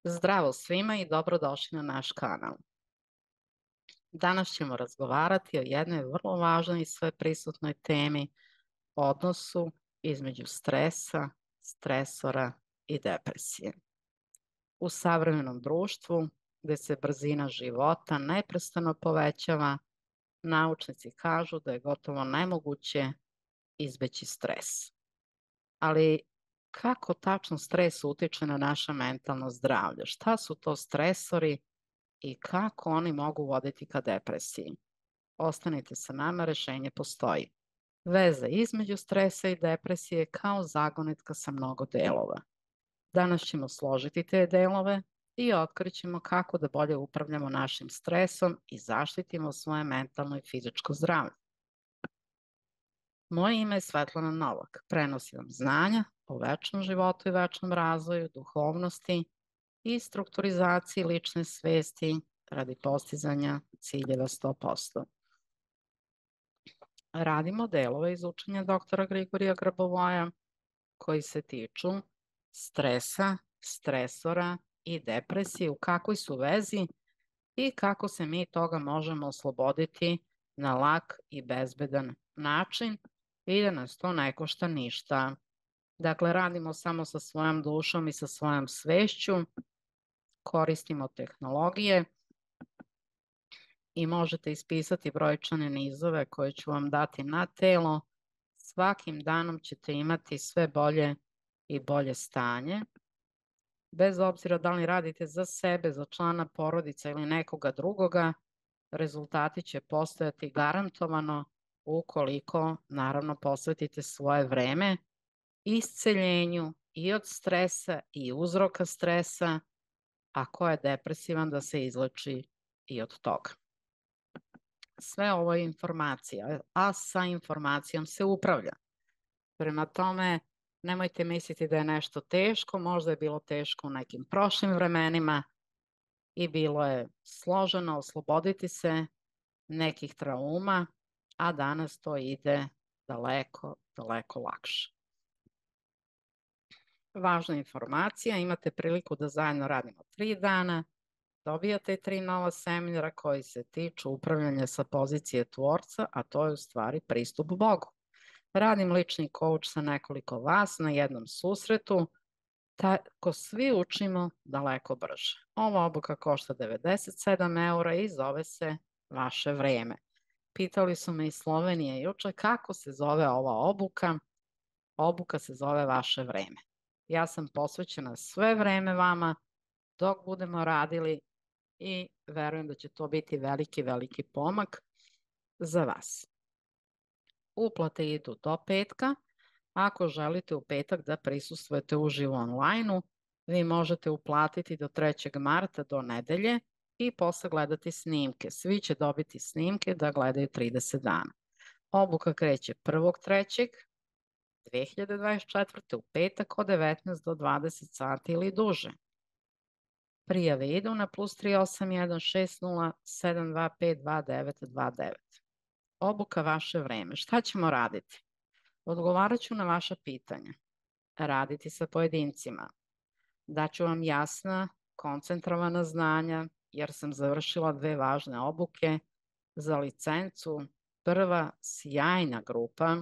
Zdravo svima i dobrodošli na naš kanal. Danas ćemo razgovarati o jednoj vrlo važnoj i sveprisutnoj temi, odnosu između stresa, stresora i depresije. U savremenom društvu, gde se brzina života neprestano povećava, naučnici kažu da je gotovo nemoguće izbeći stres. Ali kako tačno stres utiče na naše mentalno zdravlje? Šta su to stresori i kako oni mogu voditi ka depresiji? Ostanite sa nama, rešenje postoji. Veza između stresa i depresije je kao zagonetka sa mnogo delova. Danas ćemo složiti te delove i otkrićemo kako da bolje upravljamo našim stresom i zaštitimo svoje mentalno i fizičko zdravlje. Moje ime je Svetlana Novak. Prenosim vam znanja o večnom životu i večnom razvoju, duhovnosti i strukturizaciji lične svesti radi postizanja ciljeva 100%. Radimo delove iz učenja doktora Grigorija Grabovoja koji se tiču stresa, stresora i depresije, u kakvoj su vezi i kako se mi toga možemo osloboditi na lak i bezbedan način i da nas to ne košta ništa. Dakle, radimo samo sa svojom dušom i sa svojom svešću, koristimo tehnologije i možete ispisati brojčane nizove koje ću vam dati na telo. Svakim danom ćete imati sve bolje i bolje stanje. Bez obzira da li radite za sebe, za člana porodice ili nekoga drugoga, rezultati će postojati garantovano ukoliko, naravno, posvetite svoje vreme isceljenju i od stresa i uzroka stresa, a ko je depresivan da se izleči i od toga. Sve ovo je informacija, a sa informacijom se upravlja. Prema tome, nemojte misliti da je nešto teško, možda je bilo teško u nekim prošlim vremenima i bilo je složeno osloboditi se nekih trauma, a danas to ide daleko, daleko lakše. Važna informacija, imate priliku da zajedno radimo 3 dana, dobijate 3 nova seminara koji se tiču upravljanja sa pozicije tvorca, a to je u stvari pristup Bogu. Radim lični coach sa nekoliko vas na jednom susretu, tako svi učimo daleko brže. Ova obuka košta 97 eura i zove se Vaše vreme. Pitali su me iz Slovenije juče kako se zove ova obuka. Obuka se zove Vaše vreme. Ja sam posvećena sve vreme vama dok budemo radili i verujem da će to biti veliki, veliki pomak za vas. Uplate idu do petka. Ako želite u petak da prisustvujete uživo online-u, vi možete uplatiti do 3. marta do nedelje i posle gledati snimke. Svi će dobiti snimke da gledaju 30 dana. Obuka kreće 1.3.2024. u petak od 19 do 20 sati ili duže. Prijave idu na +381 60 725 2929. Obuka Vaše vreme. Šta ćemo raditi? Odgovarat ću na vaša pitanja. Raditi sa pojedincima. Daću vam jasna, koncentrovana znanja, jer sam završila 2 važne obuke za licencu. Prva sjajna grupa.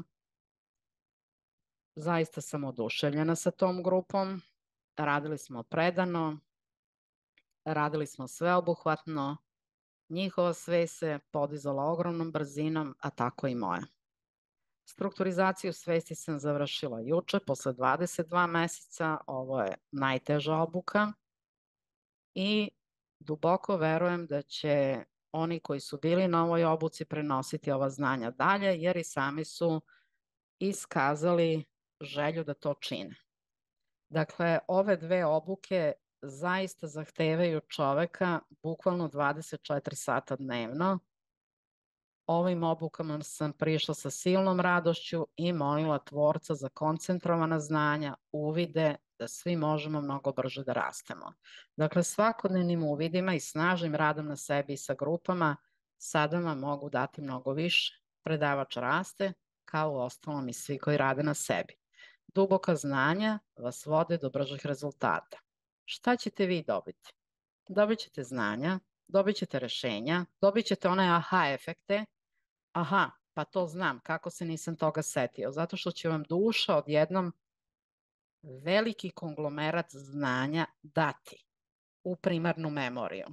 Zaista sam oduševljena sa tom grupom. Radili smo predano, radili smo sveobuhvatno, njihova svest se podizala ogromnom brzinom, a tako i moja. Strukturizaciju svesti sam završila juče, posle 22 meseca, ovo je najteža obuka i duboko verujem da će oni koji su bili na ovoj obuci prenositi ova znanja dalje, jer i sami su iskazali želju da to čine. Dakle, ove 2 obuke zaista zahtevaju čoveka bukvalno 24 sata dnevno. Ovim obukama sam prišla sa silnom radošću i molila Tvorca za koncentrovana znanja, uvide, da svi možemo mnogo brže da rastemo. Dakle, svakodnevnim uvidima i snažnim radom na sebi i sa grupama sada vam mogu dati mnogo više. Predavač raste, kao u ostalom i svi koji rade na sebi. Duboka znanja vas vode do bržih rezultata. Šta ćete vi dobiti? Dobit ćete znanja, dobit ćete rešenja, dobit ćete one aha efekte. Aha, pa to znam, kako se nisam toga setio. Zato što će vam duša odjednom veliki konglomerat znanja dati u primarnu memoriju.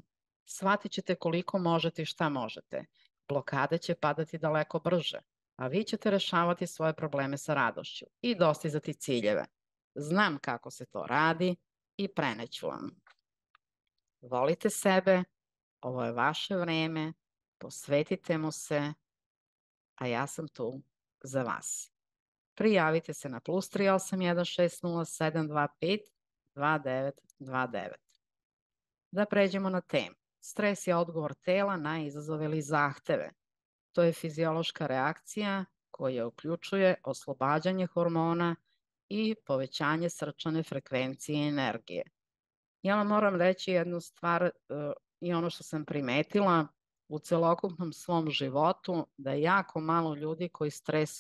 Shvatit ćete koliko možete i šta možete. Blokade će padati daleko brže, a vi ćete rešavati svoje probleme sa radošću i dostizati ciljeve. Znam kako se to radi i preneću vam. Volite sebe, ovo je vaše vreme, posvetite mu se, a ja sam tu za vas. Prijavite se na +3816072522929. Da pređemo na temu. Stres je odgovor tela na izazove ili zahteve. To je fiziološka reakcija koja uključuje oslobađanje hormona i povećanje srčane frekvencije i energije. Ja vam moram reći jednu stvar i ono što sam primetila u celokupnom svom životu, da je jako malo ljudi koji stres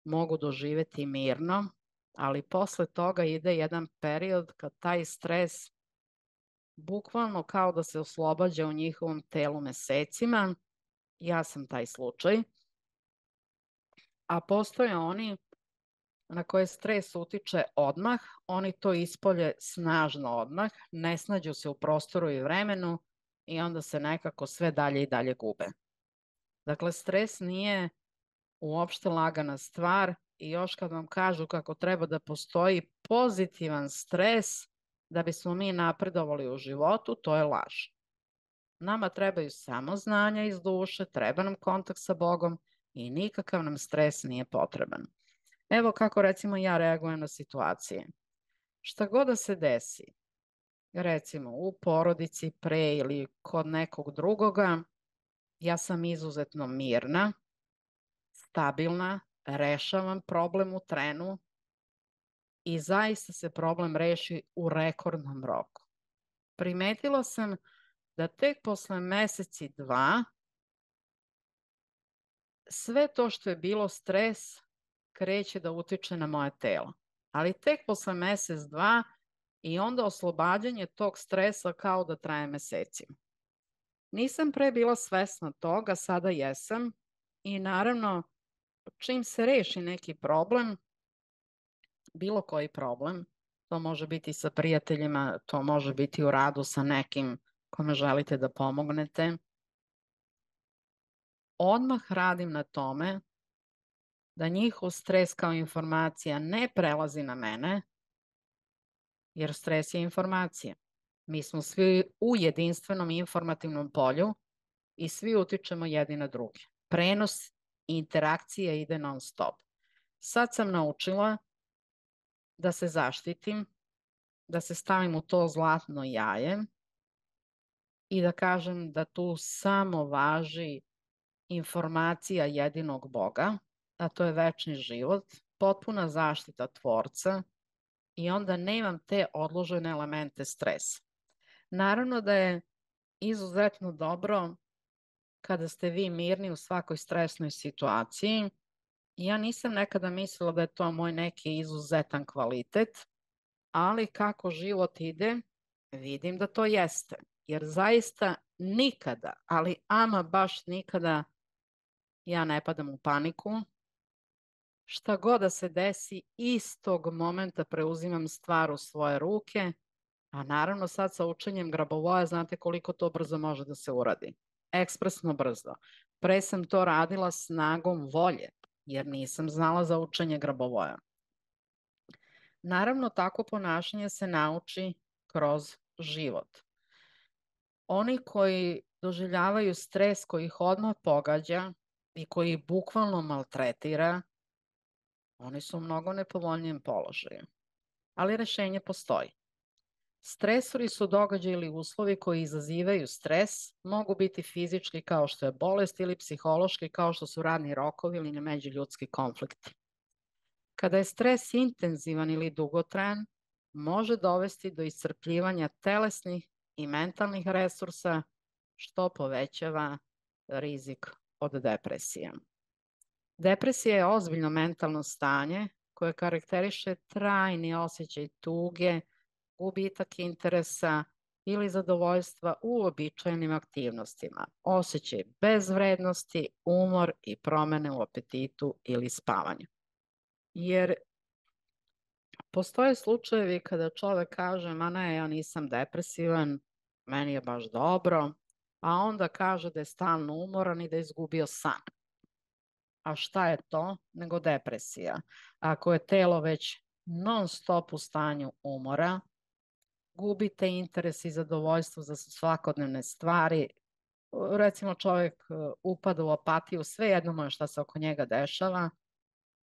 mogu doživeti mirno, ali posle toga ide jedan period kad taj stres bukvalno kao da se oslobađa u njihovom telu mesecima. Ja sam taj slučaj. A postoje oni na koje stres utiče odmah, oni to ispolje snažno odmah, ne snađu se u prostoru i vremenu i onda se nekako sve dalje i dalje gube. Dakle, stres nije uopšte lagana stvar i još kad vam kažu kako treba da postoji pozitivan stres da bismo mi napredovali u životu, to je laž. Nama trebaju samo znanja iz duše, treba nam kontakt sa Bogom i nikakav nam stres nije potreban. Evo kako recimo ja reagujem na situacije. Šta god da se desi, recimo u porodici pre ili kod nekog drugoga, ja sam izuzetno mirna, stabilna, rešavam problem u trenu i zaista se problem reši u rekordnom roku. Primetila sam da tek posle meseci dva sve to što je bilo stres kreće da utiče na moje telo. Ali tek posle mesec, dva i onda oslobađanje tog stresa kao da traje mesecima. Nisam pre bila svesna toga, sada jesam i naravno čim se reši neki problem, bilo koji problem, to može biti sa prijateljima, to može biti u radu sa nekim kome želite da pomognete, odmah radim na tome da njihov stres kao informacija ne prelazi na mene, jer stres je informacija. Mi smo svi u jedinstvenom informativnom polju i svi utičemo jedni na druge. Prenos i interakcija ide non stop. Sad sam naučila da se zaštitim, da se stavim u to zlatno jaje i da kažem da tu samo važi informacija jedinog Boga, a to je večni život, potpuna zaštita Tvorca i onda nemam te odložene elemente stresa. Naravno da je izuzetno dobro kada ste vi mirni u svakoj stresnoj situaciji. Ja nisam nekada mislila da je to moj neki izuzetan kvalitet, ali kako život ide, vidim da to jeste. Jer zaista nikada, ali ama baš nikada ja ne padam u paniku. Šta god da se desi, istog momenta preuzimam stvar u svoje ruke, a naravno sad sa učenjem grabovoja znate koliko to brzo može da se uradi. Ekspresno brzo. Pre sam to radila snagom volje, jer nisam znala za učenje grabovoja. Naravno, tako ponašanje se nauči kroz život. Oni koji doživljavaju stres koji ih odmah pogađa i koji ih bukvalno maltretira, oni su u mnogo nepovoljnijem položaju. Ali rešenje postoji. Stresori su događaji ili uslovi koji izazivaju stres, mogu biti fizički kao što je bolest ili psihološki kao što su radni rokovi ili međuljudski konflikti. Kada je stres intenzivan ili dugotrajan, može dovesti do iscrpljivanja telesnih i mentalnih resursa, što povećava rizik od depresije. Depresija je ozbiljno mentalno stanje koje karakteriše trajni osjećaj tuge, gubitak interesa ili zadovoljstva u uobičajenim aktivnostima, osjećaj bezvrednosti, umor i promene u apetitu ili spavanju. Jer postoje slučajevi kada čovek kaže, ma ne, ja nisam depresivan, meni je baš dobro, a onda kaže da je stalno umoran i da je izgubio san. A šta je to nego depresija? Ako je telo već non stop u stanju umora, gubite interes i zadovoljstvo za svakodnevne stvari, recimo čovjek upada u apatiju, sve jedno mu je šta se oko njega dešava,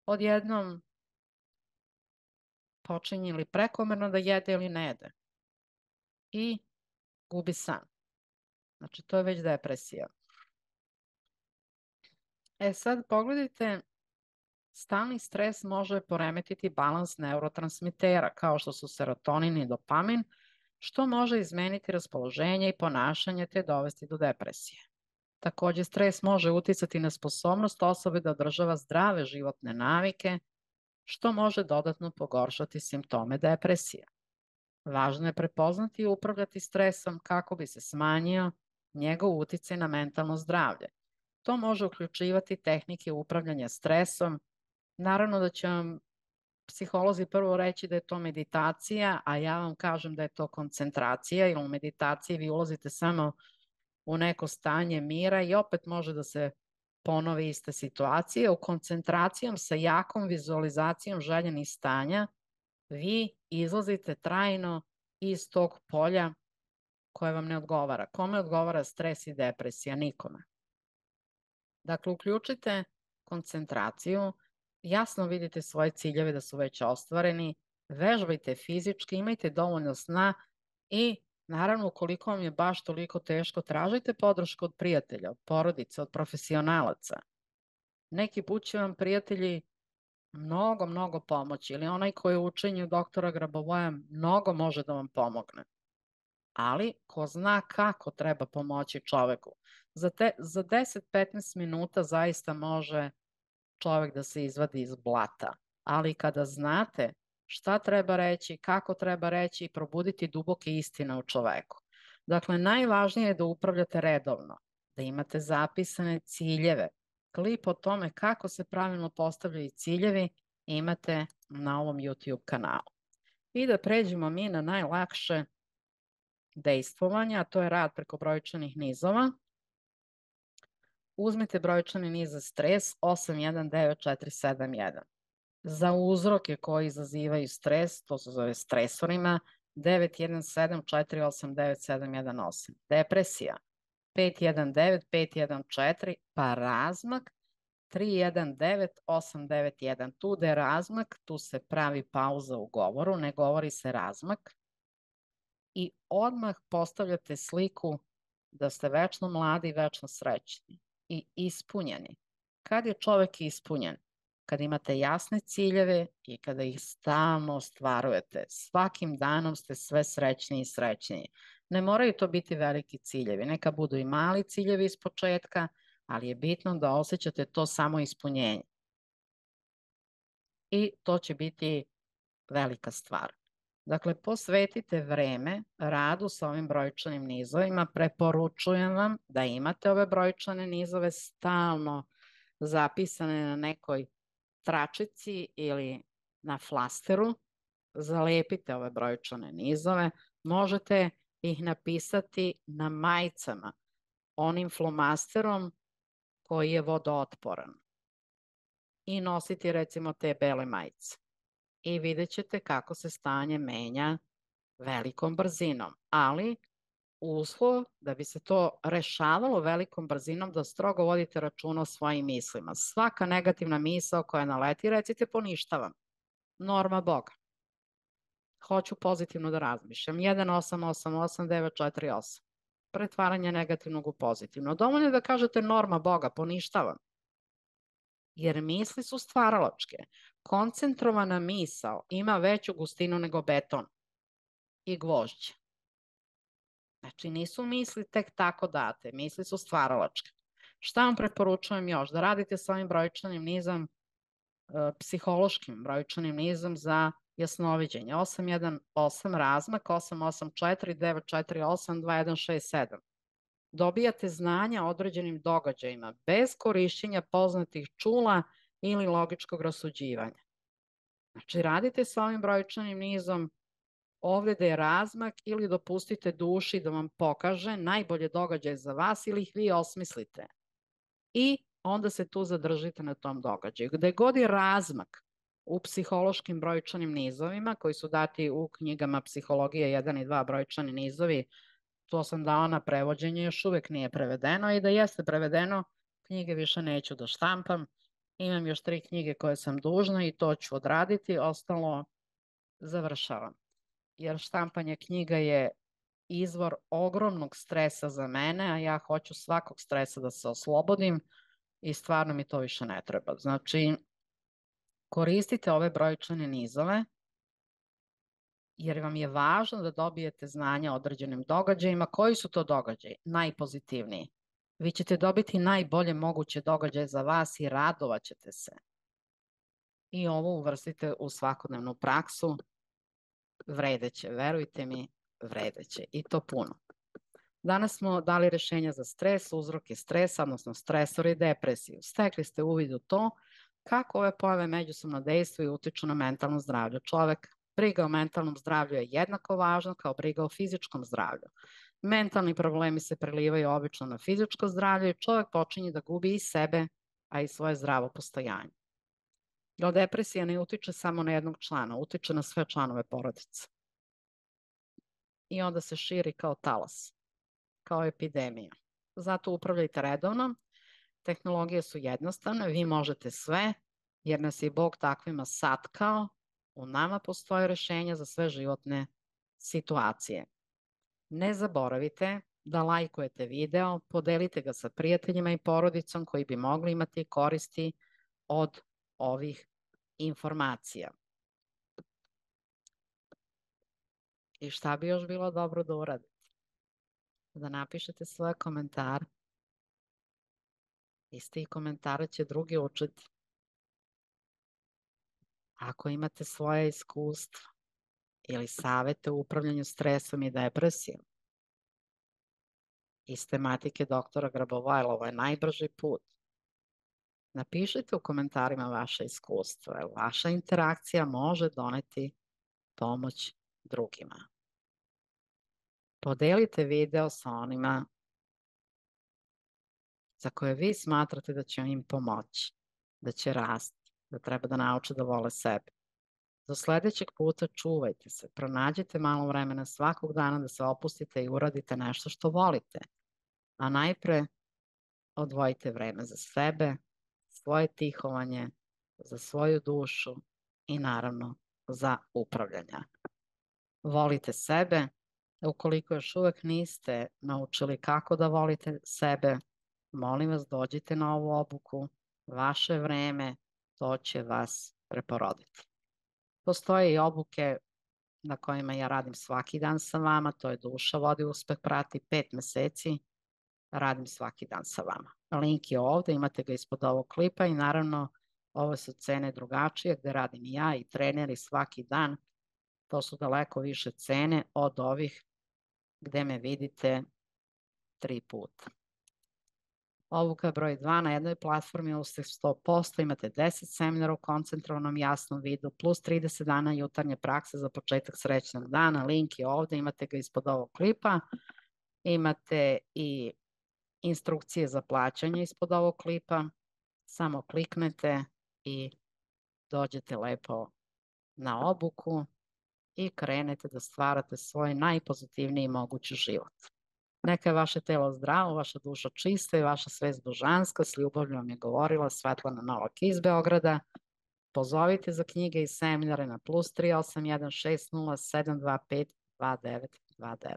odjednom počinje ili prekomerno da jede ili ne jede i gubi san. Znači, to je već depresija. Sad pogledajte, stalni stres može poremetiti balans neurotransmitera, kao što su serotonin i dopamin, što može izmeniti raspoloženje i ponašanje te dovesti do depresije. Takođe, stres može uticati na sposobnost osobe da održava zdrave životne navike, što može dodatno pogoršati simptome depresije. Važno je prepoznati i upravljati stresom kako bi se smanjio njegov uticaj na mentalno zdravlje. To može uključivati tehnike upravljanja stresom. Naravno da će vam psiholozi prvo reći da je to meditacija, a ja vam kažem da je to koncentracija, jer u meditaciji vi ulazite samo u neko stanje mira i opet može da se ponovi ista situacija. U koncentracijom sa jakom vizualizacijom željenih stanja vi izlazite trajno iz tog polja koje vam ne odgovara. Kome odgovara stres i depresija? Nikome. Dakle, uključite koncentraciju, jasno vidite svoje ciljeve da su već ostvareni, vežbajte fizički, imajte dovoljno sna i naravno ukoliko vam je baš toliko teško, tražite podršku od prijatelja, od porodice, od profesionalaca. Neki put će vam prijatelji mnogo pomoći ili onaj koji je u učenju doktora Grabovoja mnogo može da vam pomogne. Ali ko zna kako treba pomoći čoveku. Za 10-15 minuta zaista može čovek da se izvadi iz blata. Ali kada znate šta treba reći, kako treba reći i probuditi duboke istine u čoveku. Dakle, najvažnije je da upravljate redovno, da imate zapisane ciljeve. Klip o tome kako se pravilno postavljaju ciljevi imate na ovom YouTube kanalu. I da pređemo mi na najlakše dejstvovanje, a to je rad preko brojčanih nizova. Uzmite brojčani niz za stres 819471. Za uzroke koji izazivaju stres, to se zove stresorima, 9174897118. Depresija 519514, pa razmak 319891. Tu gde je razmak, tu se pravi pauza u govoru, ne govori se razmak. I odmah postavljate sliku da ste večno mladi i večno srećni i ispunjeni. Kad je čovek ispunjen? Kad imate jasne ciljeve i kada ih stalno ostvarujete. Svakim danom ste sve srećniji i srećniji. Ne moraju to biti veliki ciljevi, neka budu i mali ciljevi iz početka, ali je bitno da osjećate to samo ispunjenje. I to će biti velika stvar. Dakle, posvetite vreme radu sa ovim brojčanim nizovima. Preporučujem vam da imate ove brojčane nizove stalno zapisane na nekoj tračici ili na flasteru. Zalepite ove brojčane nizove. Možete ih napisati na majicama onim flomasterom koji je vodootporan i nositi recimo te bele majice. I vidjet ćete kako se stanje menja velikom brzinom. Ali uslov da bi se to rešavalo velikom brzinom, da strogo vodite računa o svojim mislima. Svaka negativna misao koja naleti, recite poništavam. Norma Boga. Hoću pozitivno da razmišljam. 1888948. Pretvaranje negativnog u pozitivno. Dovoljno je da kažete norma Boga, poništavam. Jer misli su stvaralačke. Koncentrovana misao ima veću gustinu nego beton i gvožđe. Znači nisu misli tek tako date, misli su stvaralačke. Šta vam preporučujem još? Da radite sa ovim brojčanim nizom, psihološkim brojčanim nizom za jasnoviđenje, 818, razmak, 884, 948, 2167. Dobijate znanja o određenim događajima bez korišćenja poznatih čula ili logičkog rasuđivanja. Znači, radite sa ovim brojčanim nizom ovde da je razmak ili dopustite duši da vam pokaže najbolje događaje za vas ili ih vi osmislite. I onda se tu zadržite na tom događaju. Gde god je razmak u psihološkim brojčanim nizovima, koji su dati u knjigama Psihologija 1 i 2 brojčani nizovi, to sam dala na prevođenje, još uvek nije prevedeno i da jeste prevedeno, knjige više neću da štampam. Imam još 3 knjige koje sam dužna i to ću odraditi, ostalo završavam. Jer štampanje knjiga je izvor ogromnog stresa za mene, a ja hoću svakog stresa da se oslobodim i stvarno mi to više ne treba. Znači, koristite ove brojčane nizove, jer vam je važno da dobijete znanja o određenim događajima. Koji su to događaji? Najpozitivniji. Vi ćete dobiti najbolje moguće događaje za vas i radovat ćete se. I ovo uvrstite u svakodnevnu praksu. Vredeće, verujte mi, vredeće. I to puno. Danas smo dali rešenja za stres, uzroke stresa, odnosno stresor i depresiju. Stekli ste uvid u to kako ove pojave međusobno dejstvuju i utiču na mentalno zdravlje čoveka. Briga o mentalnom zdravlju je jednako važna kao briga o fizičkom zdravlju. Mentalni problemi se prelivaju obično na fizičko zdravlje i čovek počinje da gubi i sebe, a i svoje zdravo postojanje. Jer depresija ne utiče samo na jednog člana, utiče na sve članove porodice. I onda se širi kao talas, kao epidemija. Zato upravljajte redovno. Tehnologije su jednostavne, vi možete sve, jer nas je Bog takvima satkao. U nama postoje rešenja za sve životne situacije. Ne zaboravite da lajkujete video, podelite ga sa prijateljima i porodicom koji bi mogli imati koristi od ovih informacija. I šta bi još bilo dobro da uradite? Da napišete svoje komentare. Iz tih komentara će drugi učiti. Ako imate svoje iskustva ili savete u upravljanju stresom i depresijom, iz tematike doktora Grabovojla, ovo je najbrži put. Napišite u komentarima vaše iskustva, jer vaša interakcija može doneti pomoć drugima. Podelite video sa onima za koje vi smatrate da će im pomoći, da će rasti, da treba da nauče da vole sebe. Do sledećeg puta čuvajte se, pronađite malo vremena svakog dana da se opustite i uradite nešto što volite. A najpre odvojite vreme za sebe, svoje tihovanje, za svoju dušu i naravno za upravljanje. Volite sebe. Ukoliko još uvek niste naučili kako da volite sebe, molim vas dođite na ovu obuku, vaše vreme, to će vas preporoditi. Postoje i obuke na kojima ja radim svaki dan sa vama, to je Duša vodi uspeh, prati 5 meseci, radim svaki dan sa vama. Link je ovde, imate ga ispod ovog klipa i naravno ovo su cene drugačije gde radim i ja i treneri svaki dan. To su daleko više cene od ovih gde me vidite 3 puta. Obuka broj 2 na jednoj platformi uspeh 100%, imate 10 seminara u koncentrovanom jasnom vidu, plus 30 dana jutarnje prakse za početak srećnog dana. Link je ovde, imate ga ispod ovog klipa. Imate i instrukcije za plaćanje ispod ovog klipa. Samo kliknete i dođete lepo na obuku i krenete da stvarate svoj najpozitivniji mogući život. Neka je vaše telo zdravo, vaša duša čista i vaša svest božanska. S ljubavlju vam je govorila Svetlana Novak iz Beograda. Pozovite za knjige i seminare na +381 60725 2929.